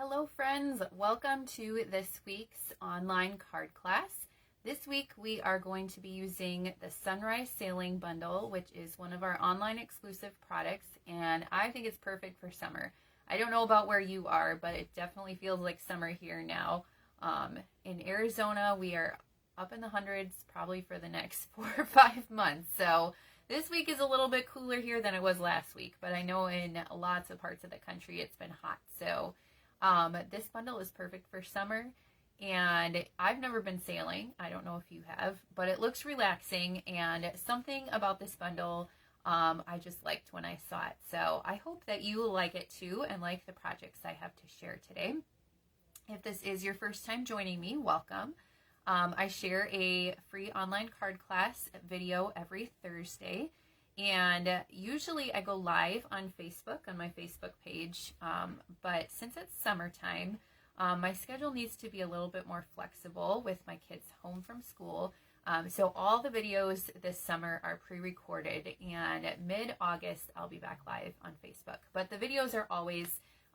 Hello friends, welcome to this week's online card class. This week we are going to be using the Sunrise Sailing Bundle, which is one of our online exclusive products, and I think it's perfect for summer. I don't know about where you are, but it definitely feels like summer here now. In Arizona, we are up in the hundreds probably for the next 4 or 5 months. So this week is a little bit cooler here than it was last week, but I know in lots of parts of the country it's been hot. So this bundle is perfect for summer, and I've never been sailing. I don't know if you have, but it looks relaxing, and something about this bundle I just liked when I saw it. So I hope that you like it too and like the projects I have to share today. If this is your first time joining me, welcome. I share a free online card class video every Thursday, and usually I go live on Facebook, on my Facebook page, but since it's summertime, my schedule needs to be a little bit more flexible with my kids home from school. So all the videos this summer are pre-recorded, and mid-August I'll be back live on Facebook. But the videos are always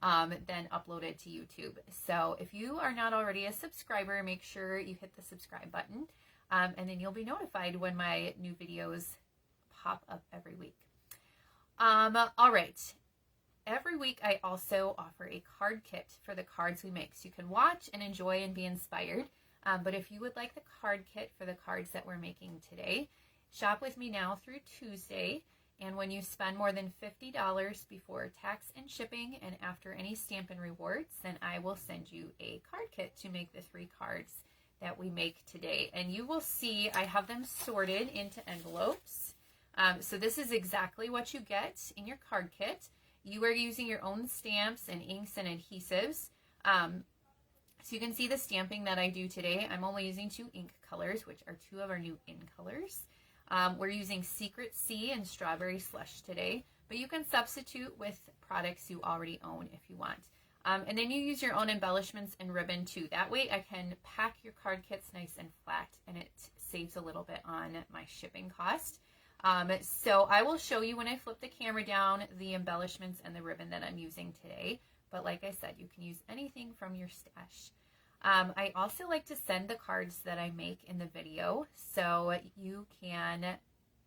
then uploaded to YouTube. So if you are not already a subscriber, make sure you hit the subscribe button, and then you'll be notified when my new videos pop up every week. All right. Every week I also offer a card kit for the cards we make, so you can watch and enjoy and be inspired. But if you would like the card kit for the cards that we're making today, shop with me now through Tuesday. And when you spend more than $50 before tax and shipping and after any Stampin Rewards, then I will send you a card kit to make the 3 cards that we make today. And you will see I have them sorted into envelopes. So this is exactly what you get in your card kit. You are using your own stamps and inks and adhesives. So you can see the stamping that I do today. I'm only using 2 ink colors, which are 2 of our new in colors. We're using Secret Sea and Strawberry Slush today, but you can substitute with products you already own if you want. And then you use your own embellishments and ribbon too. That way I can pack your card kits nice and flat, and it saves a little bit on my shipping cost. So I will show you when I flip the camera down the embellishments and the ribbon that I'm using today. But like I said, you can use anything from your stash. I also like to send the cards that I make in the video, so you can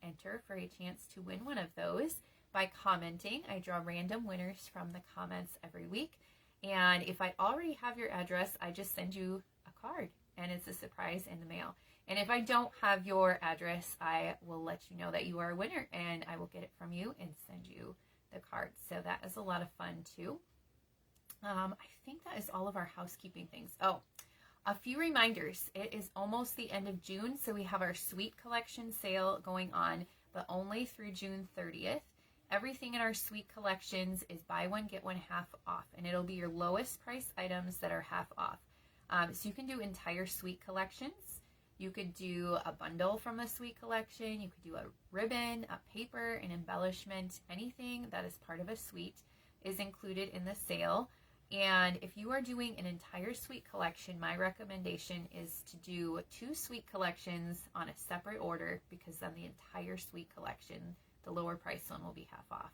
enter for a chance to win one of those by commenting. I draw random winners from the comments every week, and if I already have your address, I just send you a card, and it's a surprise in the mail. And if I don't have your address, I will let you know that you are a winner, and I will get it from you and send you the card. So that is a lot of fun too. I think that is all of our housekeeping things. Oh, a few reminders. It is almost the end of June, so we have our Sweet Collection sale going on, but only through June 30th. Everything in our Sweet Collections is buy one, get one half off, and it'll be your lowest price items that are half off. So you can do entire Sweet Collections. You could do a bundle from a Sweet Collection. You could do a ribbon, a paper, an embellishment. Anything that is part of a suite is included in the sale. And if you are doing an entire Sweet Collection, my recommendation is to do 2 Sweet Collections on a separate order, because then the entire Sweet Collection, the lower price one, will be half off.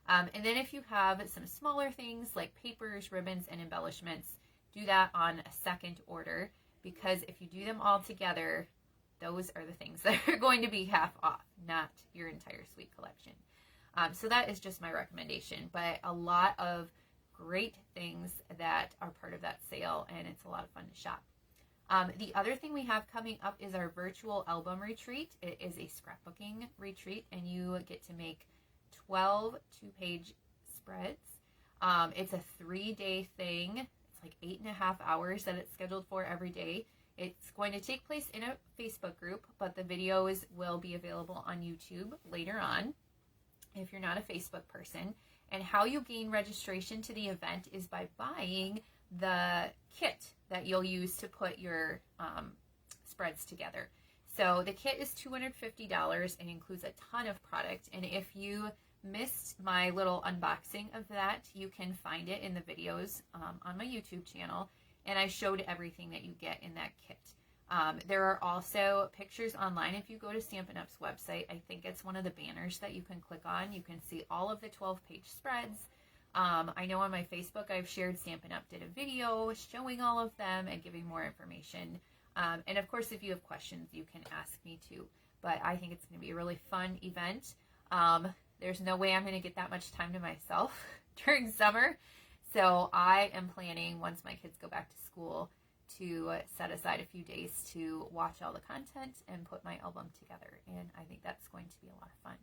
And then if you have some smaller things like papers, ribbons, and embellishments, do that on a second order, because if you do them all together, those are the things that are going to be half off, not your entire Sweet Collection. So that is just my recommendation, but a lot of great things that are part of that sale, and it's a lot of fun to shop. The other thing we have coming up is our virtual album retreat. It is a scrapbooking retreat, and you get to make 12 2-page spreads. It's a 3-day thing. It's like 8.5 hours that it's scheduled for every day. It's going to take place in a Facebook group, but the videos will be available on YouTube later on if you're not a Facebook person. And how you gain registration to the event is by buying the kit that you'll use to put your spreads together. So the kit is $250 and includes a ton of product. And if you missed my little unboxing of that, you can find it in the videos on my YouTube channel. And I showed everything that you get in that kit. There are also pictures online. If you go to Stampin' Up's website, I think it's one of the banners that you can click on. You can see all of the 12-page spreads. I know on my Facebook I've shared Stampin' Up did a video showing all of them and giving more information. And of course, if you have questions, you can ask me too. But I think it's going to be a really fun event. There's no way I'm going to get that much time to myself during summer. So I am planning, once my kids go back to school, to set aside a few days to watch all the content and put my album together. And I think that's going to be a lot of fun.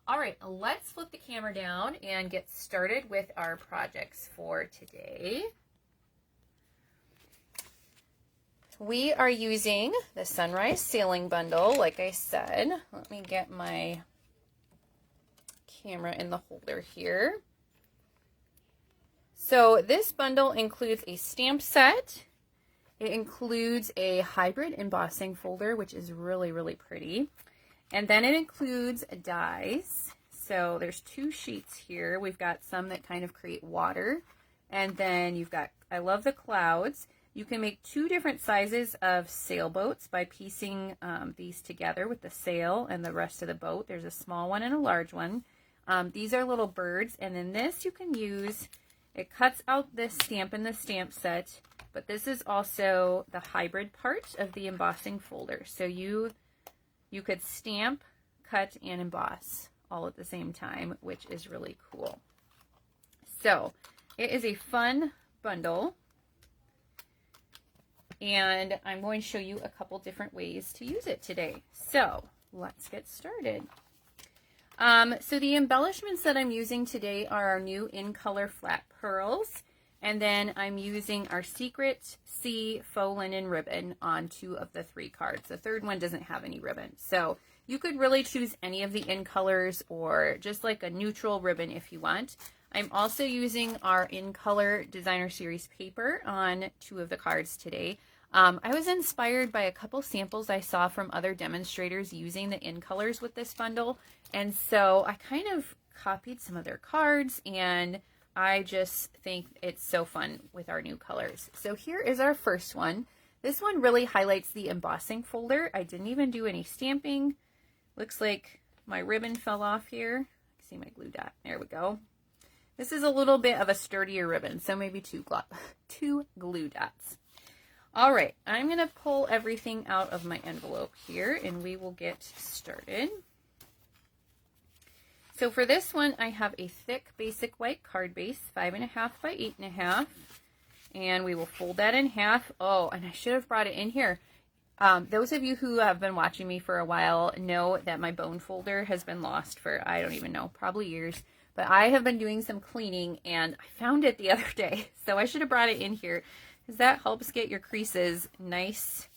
All right, let's flip the camera down and get started with our projects for today. We are using the Sunrise Sailing Bundle, like I said. Let me get my camera in the holder here. So this bundle includes a stamp set. It includes a hybrid embossing folder, which is really, really pretty. And then it includes dies. So there's 2 sheets here. We've got some that kind of create water. And then you've got, I love the clouds. You can make 2 different sizes of sailboats by piecing these together with the sail and the rest of the boat. There's a small one and a large one. These are little birds. And then this you can use, it cuts out this stamp in the stamp set, but this is also the hybrid part of the embossing folder. So you could stamp, cut, and emboss all at the same time, which is really cool. So it is a fun bundle, and I'm going to show you a couple different ways to use it today. So let's get started. So the embellishments that I'm using today are our new in color flat pearls. And then I'm using our Secret C faux linen ribbon on 2 of the 3 cards. The third one doesn't have any ribbon. So you could really choose any of the in colors or just like a neutral ribbon if you want. I'm also using our in color designer series paper on 2 of the cards today. I was inspired by a couple samples I saw from other demonstrators using the in colors with this bundle. And so I kind of copied some of their cards, and I just think it's so fun with our new colors. So here is our first one. This one really highlights the embossing folder. I didn't even do any stamping. Looks like my ribbon fell off here. See my glue dot. There we go. This is a little bit of a sturdier ribbon, so maybe 2 glue dots. All right, I'm going to pull everything out of my envelope here, and we will get started. So for this one, I have a thick basic white card base, 5.5 by 8.5, and we will fold that in half. Oh, and I should have brought it in here. Those of you who have been watching me for a while know that my bone folder has been lost for, I don't even know, probably years. But I have been doing some cleaning, and I found it the other day, so I should have brought it in here, because that helps get your creases nice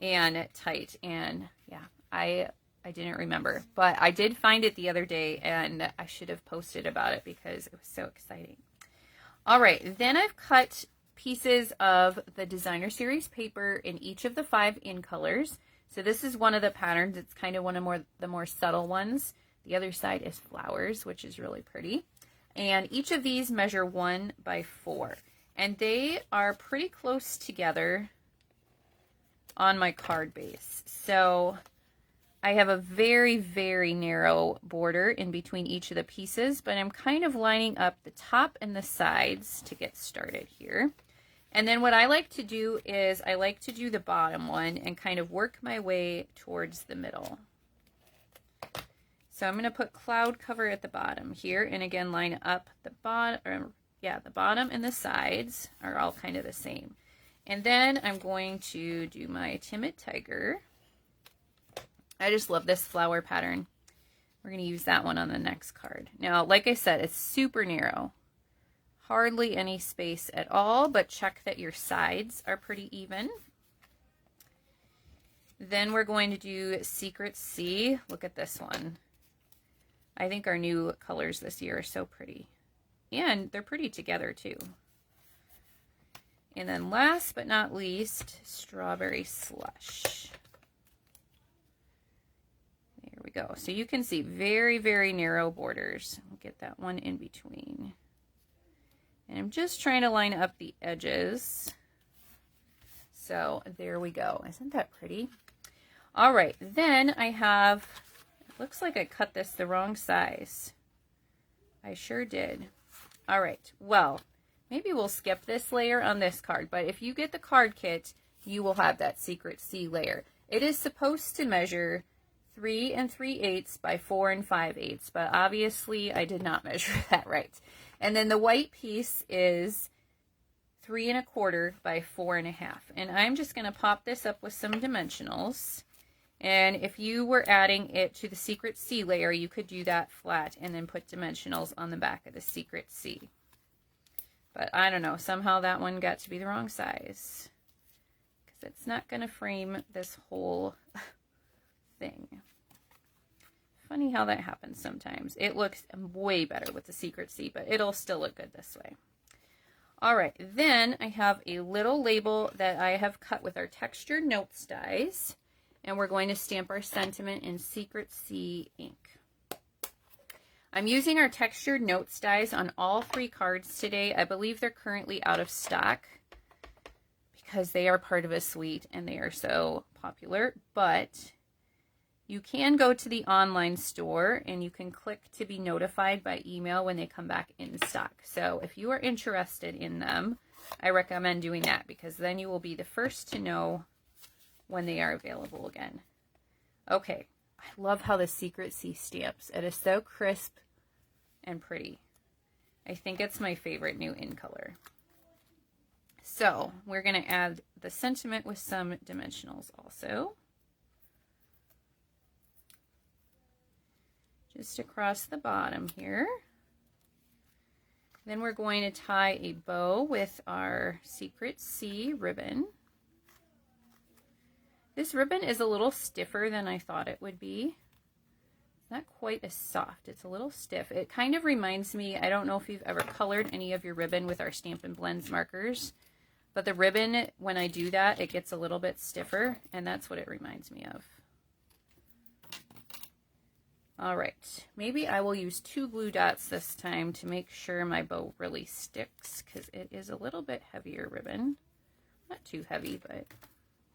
and tight. And yeah, I didn't remember, but I did find it the other day, and I should have posted about it because it was so exciting. All right, then I've cut pieces of the designer series paper in each of the 5 in colors. So this is one of the patterns. It's kind of one of the more subtle ones. The other side is flowers, which is really pretty. And each of these measure 1 by 4. And they are pretty close together on my card base. So I have a very, very narrow border in between each of the pieces, but I'm kind of lining up the top and the sides to get started here. And then what I like to do is I like to do the bottom one and kind of work my way towards the middle. So I'm going to put cloud cover at the bottom here, and again line up the bottom. The bottom and the sides are all kind of the same. And then I'm going to do my timid tiger. I just love this flower pattern. We're going to use that one on the next card. Now, like I said, it's super narrow. Hardly any space at all, but check that your sides are pretty even. Then we're going to do Secret C. Look at this one. I think our new colors this year are so pretty. And they're pretty together too. And then last but not least, Strawberry Slush. There we go. So you can see very, very narrow borders. I'll get that one in between. And I'm just trying to line up the edges. So there we go. Isn't that pretty? All right, then I have, it looks like I cut this the wrong size. I sure did. All right, well, maybe we'll skip this layer on this card, but if you get the card kit, you will have that Secret C layer. It is supposed to measure 3 3/8 by 4 5/8, but obviously I did not measure that right. And then the white piece is 3 1/4 by 4 1/2. And I'm just going to pop this up with some dimensionals. And if you were adding it to the Secret C layer, you could do that flat and then put dimensionals on the back of the Secret C. But I don't know, somehow that one got to be the wrong size, because it's not going to frame this whole thing. Funny how that happens sometimes. It looks way better with the Secret C, but it'll still look good this way. All right, then I have a little label that I have cut with our textured notes dies. And we're going to stamp our sentiment in Secret C ink. I'm using our textured notes dies on all 3 cards today. I believe they're currently out of stock because they are part of a suite and they are so popular. But you can go to the online store and you can click to be notified by email when they come back in stock. So if you are interested in them, I recommend doing that, because then you will be the first to know when they are available again. Okay, I love how the Secret C stamps. It is so crisp and pretty. I think it's my favorite new in color. So we're going to add the sentiment with some dimensionals also. Just across the bottom here. Then we're going to tie a bow with our Secret C ribbon. This ribbon is a little stiffer than I thought it would be. It's not quite as soft. It's a little stiff. It kind of reminds me, I don't know if you've ever colored any of your ribbon with our Stampin' Blends markers, but the ribbon, when I do that, it gets a little bit stiffer, and that's what it reminds me of. All right, maybe I will use 2 glue dots this time to make sure my bow really sticks, because it is a little bit heavier ribbon. Not too heavy, but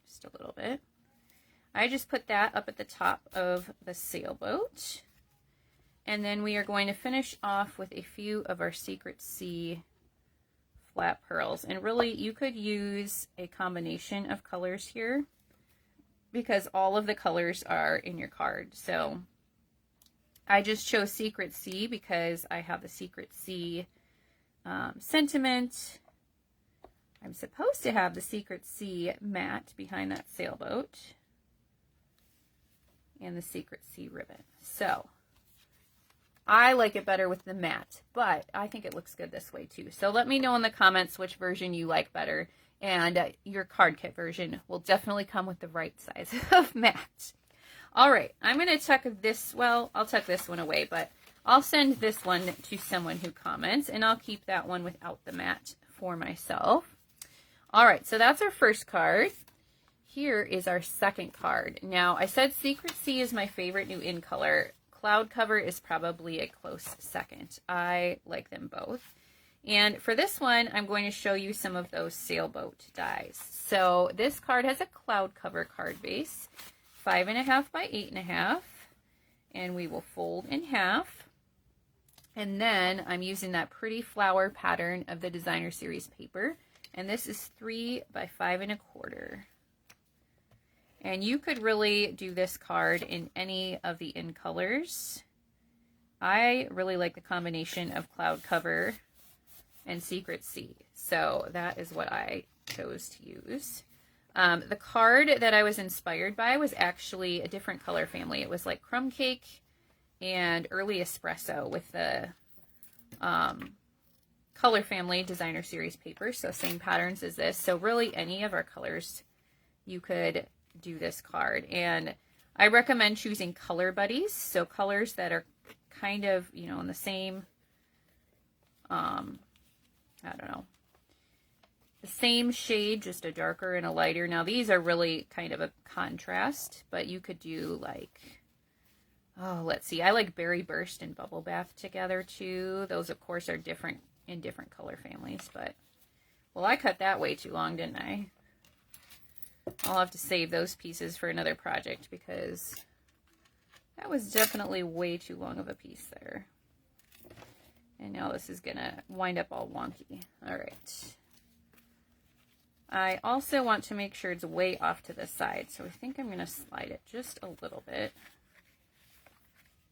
just a little bit. I just put that up at the top of the sailboat. And then we are going to finish off with a few of our Secret C flat pearls. And really, you could use a combination of colors here, because all of the colors are in your card. So I just chose Secret C because I have the Secret C sentiment. I'm supposed to have the Secret C matte behind that sailboat and the Secret C ribbon. So I like it better with the matte, but I think it looks good this way too. So let me know in the comments which version you like better, and your card kit version will definitely come with the right size of matte. All right, I'm going to tuck this, well, I'll tuck this one away, but I'll send this one to someone who comments, and I'll keep that one without the matte for myself. All right, so that's our first card. Here is our second card. Now, I said Secret C is my favorite new in color. Cloud Cover is probably a close second. I like them both. And for this one, I'm going to show you some of those sailboat dies. So this card has a Cloud Cover card base, 5.5 by 8.5, and we will fold in half. And then I'm using that pretty flower pattern of the Designer Series paper, and this is 3 by 5.25. And you could really do this card in any of the in colors. I really like the combination of Cloud Cover and Secret C, so that is what I chose to use. The card that I was inspired by was actually a different color family. It was like Crumb Cake and Early Espresso with the color family Designer Series paper, so same patterns as this. So really any of our colors you could do this card, and I recommend choosing color buddies, so colors that are kind of, you know, in the same I don't know, the same shade, just a darker and a lighter. Now these are really kind of a contrast, but you could do like, oh, let's see, I like Berry Burst and Bubble Bath together too. Those of course are different in different color families, but well, I cut that way too long, didn't I? I'll have to save those pieces for another project because that was definitely way too long of a piece there. And now this is going to wind up all wonky. All right. I also want to make sure it's way off to the side, so I think I'm going to slide it just a little bit,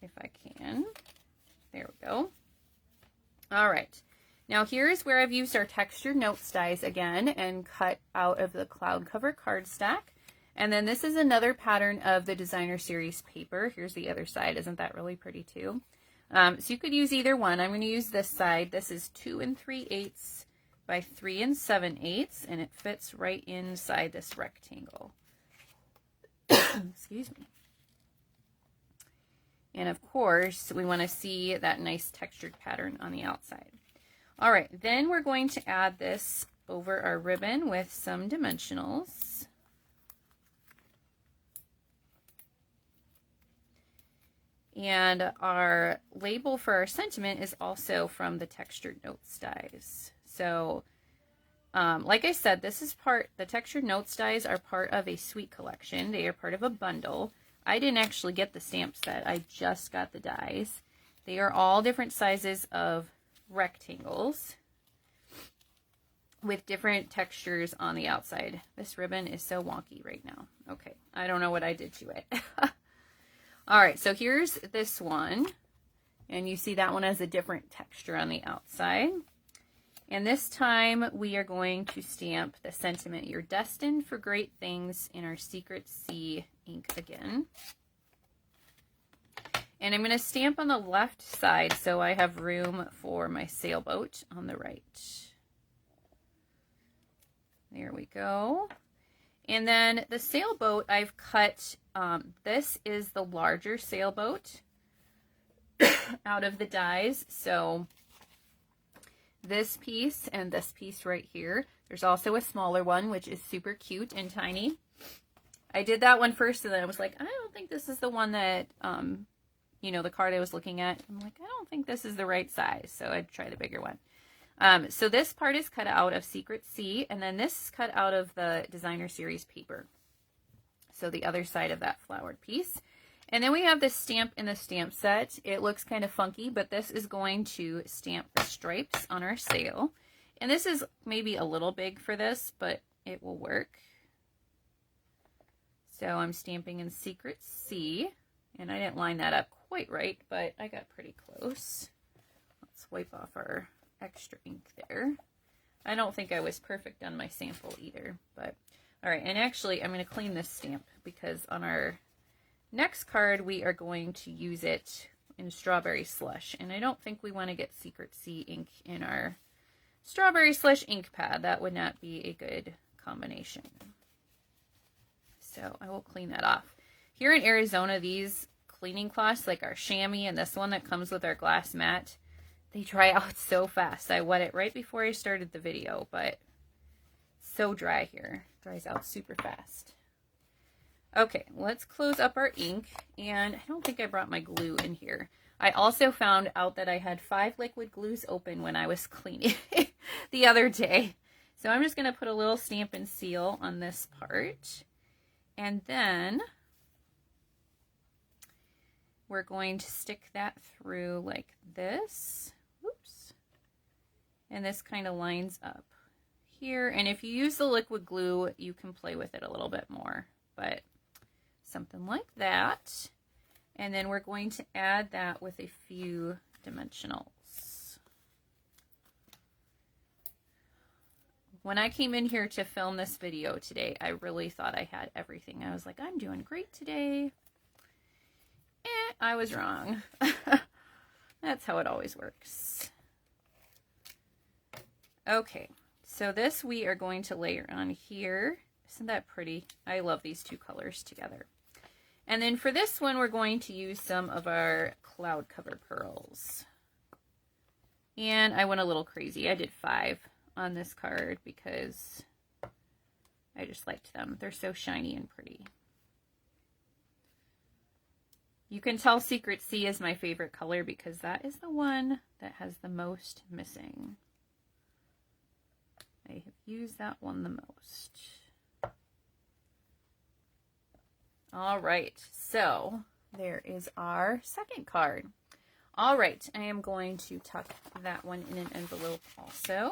if I can. There we go. All right. Now here's where I've used our textured notes dies again and cut out of the cloud cover cardstock. And then this is another pattern of the designer series paper. Here's the other side. Isn't that really pretty too? So you could use either one. I'm going to use this side. This is 2 3/8 by 3 7/8, and it fits right inside this rectangle. Excuse me. And of course, we want to see that nice textured pattern on the outside. All right, then we're going to add this over our ribbon with some dimensionals. And our label for our sentiment is also from the textured notes dies. So, like I said, the textured notes dies are part of a suite collection. They are part of a bundle. I didn't actually get the stamp set. I just got the dies. They are all different sizes of rectangles with different textures on the outside. This ribbon is so wonky right now. Okay, I don't know what I did to it. All right, so here's this one, and you see that one has a different texture on the outside. And this time we are going to stamp the sentiment, "You're destined for great things," in our Secret C ink again. And I'm going to stamp on the left side so I have room for my sailboat on the right. There we go. And then the sailboat I've cut, this is the larger sailboat out of the dies. So this piece and this piece right here. There's also a smaller one, which is super cute and tiny. I did that one first, and then I was like, I don't think this is the one that, you know, the card I was looking at. I'm like, I don't think this is the right size. So I'd try the bigger one. So this part is cut out of Secret C, and then this is cut out of the designer series paper. So the other side of that flowered piece. And then we have this stamp in the stamp set. It looks kind of funky, but this is going to stamp the stripes on our sail. And this is maybe a little big for this, but it will work. So I'm stamping in Secret C, and I didn't line that up quite right, but I got pretty close. Let's wipe off our extra ink there. I don't think I was perfect on my sample either, but all right. And actually I'm going to clean this stamp because on our next card we are going to use it in Strawberry Slush, and I don't think we want to get Secret C ink in our Strawberry Slush ink pad. That would not be a good combination. So I will clean that off. Here in Arizona, these cleaning cloths, like our chamois and this one that comes with our glass mat, they dry out so fast. I wet it right before I started the video, but so dry here. Dries out super fast. Okay, let's close up our ink, and I don't think I brought my glue in here. I also found out that I had 5 liquid glues open when I was cleaning the other day. So I'm just going to put a little Stampin' Seal on this part, and then we're going to stick that through like this. Oops. And this kind of lines up here. And if you use the liquid glue, you can play with it a little bit more, but something like that. And then we're going to add that with a few dimensionals. When I came in here to film this video today, I really thought I had everything. I was like, I'm doing great today. I was wrong. That's how it always works. Okay, so this we are going to layer on here. Isn't that pretty? I love these two colors together. And then for this one, we're going to use some of our cloud cover pearls. And I went a little crazy. I did 5 on this card because I just liked them. They're so shiny and pretty. You can tell Secret C is my favorite color because that is the one that has the most missing. I have used that one the most. All right, so there is our second card. All right, I am going to tuck that one in an envelope also.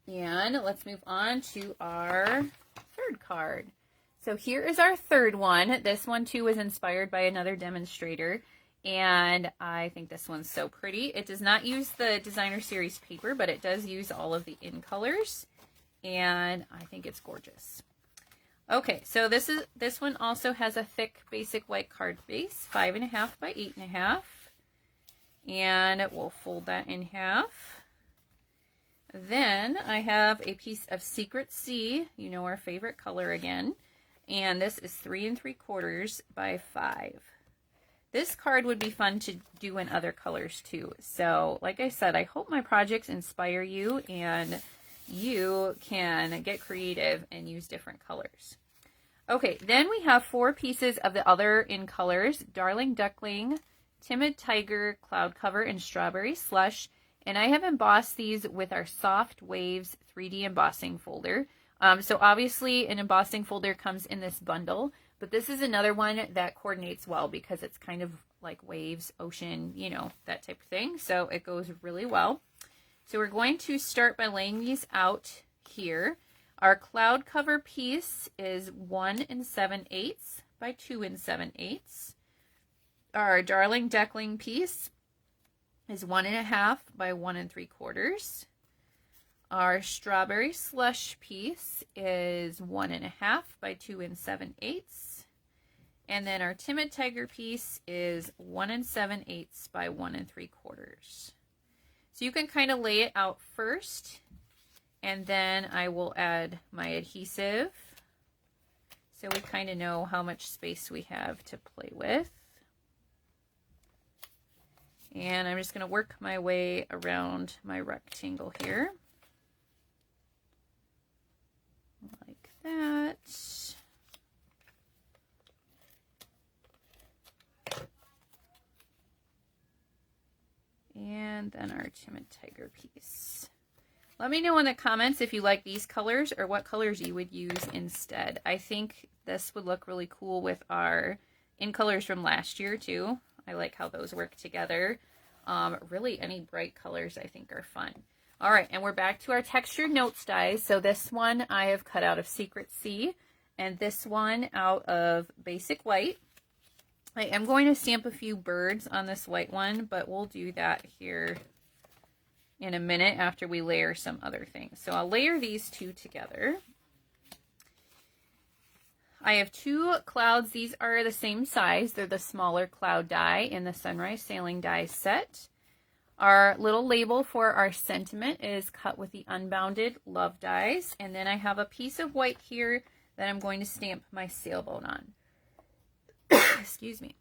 And let's move on to our third card. So here is our third one. This one too was inspired by another demonstrator, and I think this one's so pretty. It does not use the designer series paper, but it does use all of the in colors, and I think it's gorgeous. Okay, so this one also has a thick basic white card base, 5.5 by 8.5, and we'll fold that in half. Then I have a piece of Secret C, you know, our favorite color again, and this is 3 3/4 by 5. This card would be fun to do in other colors too. So like I said, I hope my projects inspire you and you can get creative and use different colors. Okay, then we have 4 pieces of the other in colors: Darling Duckling, Timid Tiger, Cloud Cover, and Strawberry Slush. And I have embossed these with our Soft Waves 3D embossing folder. So obviously an embossing folder comes in this bundle, but this is another one that coordinates well because it's kind of like waves, ocean, you know, that type of thing. So it goes really well. So we're going to start by laying these out here. Our cloud cover piece is 1 7/8 by 2 7/8. Our Darling Duckling piece is 1.5 by 1 3/4. Our Strawberry Slush piece is 1.5 by 2 7/8. And then our Timid Tiger piece is 1 7/8 by 1 3/4. So you can kind of lay it out first, and then I will add my adhesive so we kind of know how much space we have to play with. And I'm just going to work my way around my rectangle here. Like that. And then our Timid Tiger piece. Let me know in the comments if you like these colors or what colors you would use instead. I think this would look really cool with our in colors from last year too. I like how those work together. Really any bright colors I think are fun. All right, and we're back to our textured notes dies. So this one I have cut out of Secret C, and this one out of Basic White. I am going to stamp a few birds on this white one, but we'll do that here in a minute after we layer some other things. So I'll layer these two together. I have 2 clouds. These are the same size. They're the smaller cloud die in the Sunrise Sailing die set. Our little label for our sentiment is cut with the Unbounded Love dies. And then I have a piece of white here that I'm going to stamp my sailboat on. Excuse me.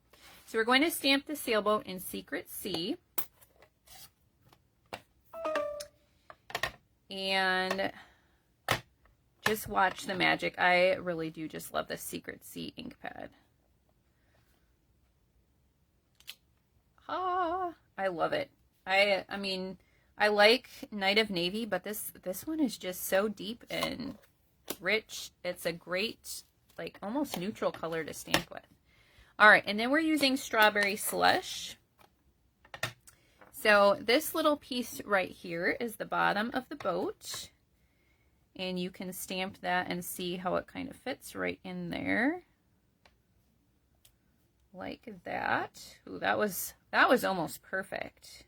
So we're going to stamp the sailboat in Secret C. And just watch the magic. I really do just love this Secret C ink pad. Ah, I love it. I mean, I like Night of Navy, but this one is just so deep and rich. It's a great, like, almost neutral color to stamp with. All right, and then we're using Strawberry Slush. So this little piece right here is the bottom of the boat. And you can stamp that and see how it kind of fits right in there. Like that. Ooh, that was almost perfect.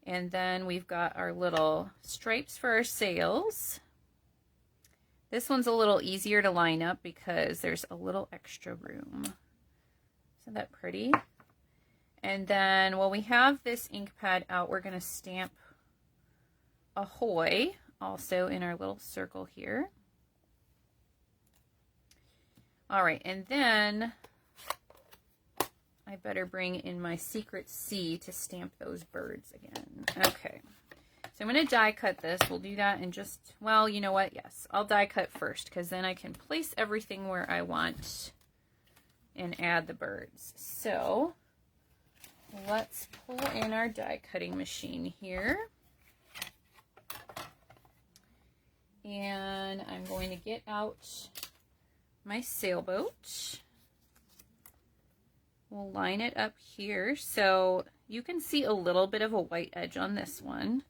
And then we've got our little stripes for our sails. This one's a little easier to line up because there's a little extra room. Isn't that pretty? And then while we have this ink pad out, we're going to stamp Ahoy also in our little circle here. All right, and then I better bring in my Secret C to stamp those birds again. Okay, so I'm going to die cut this. We'll do that in just, well, you know what? Yes, I'll die cut first because then I can place everything where I want and add the birds. So let's pull in our die cutting machine here. And I'm going to get out my sailboat. we'll line it up here so you can see a little bit of a white edge on this one.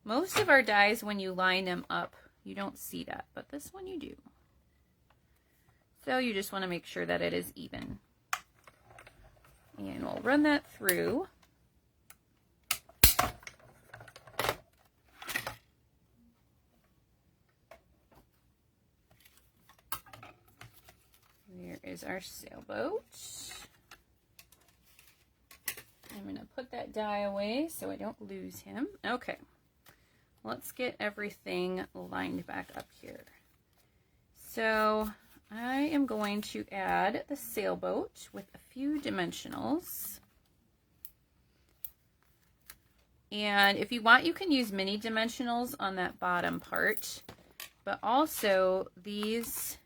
Most of our dies, when you line them up, you don't see that, but this one you do. So you just want to make sure that it is even. And we'll run that through. There is our sailboat. I'm going to put that die away so I don't lose him. Okay, let's get everything lined back up here. So I am going to add the sailboat with a few dimensionals. And if you want, you can use mini dimensionals on that bottom part, but also these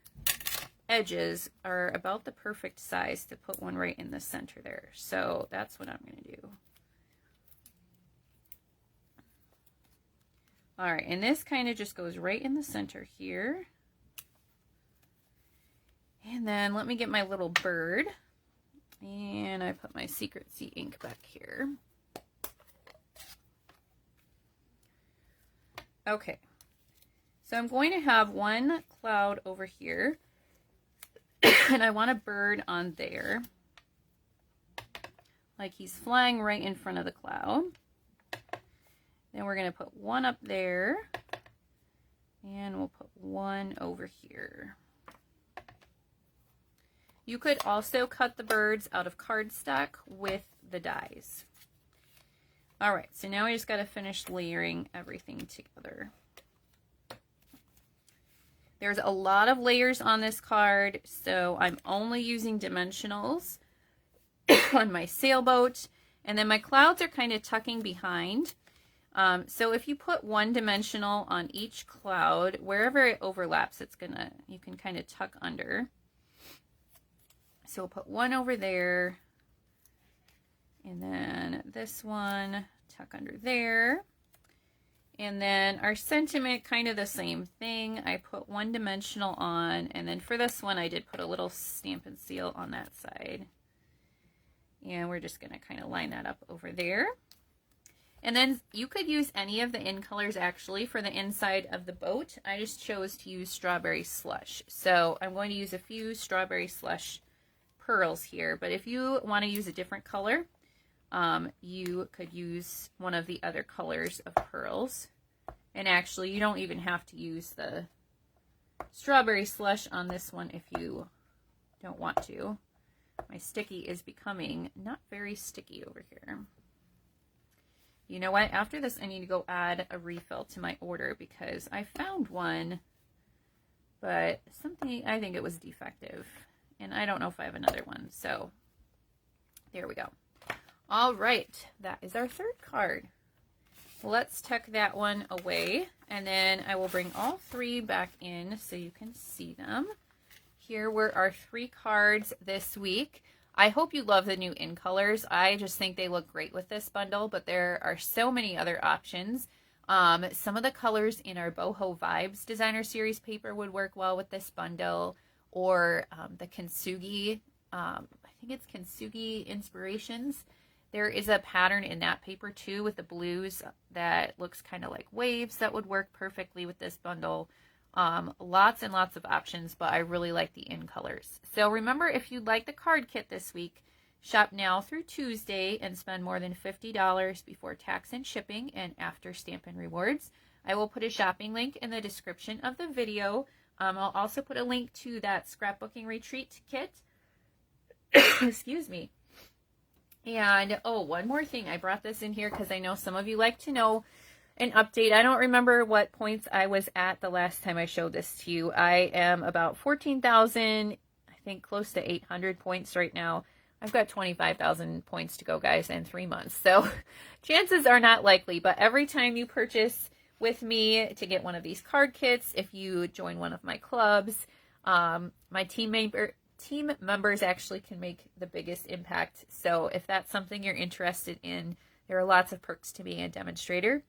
edges are about the perfect size to put one right in the center there. So that's what I'm going to do. All right, and this kind of just goes right in the center here. And then let me get my little bird, and I put my Secret Sea ink back here. Okay, so I'm going to have one cloud over here, and I want a bird on there, like he's flying right in front of the cloud. Then we're going to put one up there, and we'll put one over here. You could also cut the birds out of cardstock with the dies. All right, so now we just got to finish layering everything together. There's a lot of layers on this card, so I'm only using dimensionals on my sailboat, and then my clouds are kind of tucking behind. So if you put one dimensional on each cloud, wherever it overlaps, you can kind of tuck under. So we'll put one over there, and then this one tuck under there. And then our sentiment, kind of the same thing. I put one dimensional on, and then for this one I did put a little Stampin' Seal on that side. And we're just going to kind of line that up over there. And then you could use any of the in colors actually for the inside of the boat. I just chose to use Strawberry Slush. So I'm going to use a few Strawberry Slush pearls here, but if you want to use a different color, you could use one of the other colors of pearls. And actually, you don't even have to use the Strawberry Slush on this one if you don't want to. My sticky is becoming not very sticky over here. You know what? After this, I need to go add a refill to my order because I found one, but I think it was defective. And I don't know if I have another one. So there we go. All right. That is our third card. Let's tuck that one away. And then I will bring all three back in so you can see them. Here were our 3 cards this week. I hope you love the new in colors. I just think they look great with this bundle, but there are so many other options. Some of the colors in our Boho Vibes Designer Series paper would work well with this bundle. Or the Kintsugi, I think it's Kintsugi Inspirations. There is a pattern in that paper too with the blues that looks kind of like waves that would work perfectly with this bundle. Lots and lots of options, but I really like the in colors. So remember, if you'd like the card kit this week, shop now through Tuesday and spend more than $50 before tax and shipping and after Stampin' Rewards. I will put a shopping link in the description of the video. I'll also put a link to that scrapbooking retreat kit. Excuse me. And, oh, one more thing. I brought this in here because I know some of you like to know an update. I don't remember what points I was at the last time I showed this to you. I am about 14,000, I think close to 800 points right now. I've got 25,000 points to go, guys, in 3 months. So chances are not likely, but every time you purchase with me to get one of these card kits, if you join one of my clubs, my team members actually can make the biggest impact. So if that's something you're interested in, there are lots of perks to being a demonstrator,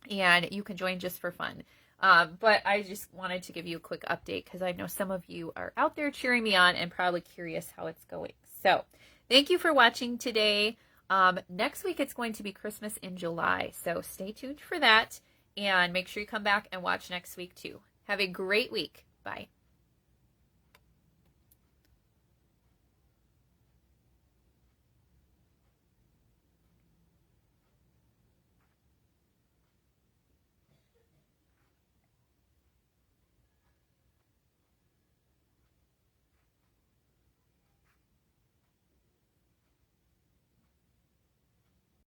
and you can join just for fun. But I just wanted to give you a quick update because I know some of you are out there cheering me on and probably curious how it's going. So Thank you for watching today. Next week it's going to be Christmas in July, so stay tuned for that, and make sure you come back and watch next week too. Have a great week. Bye.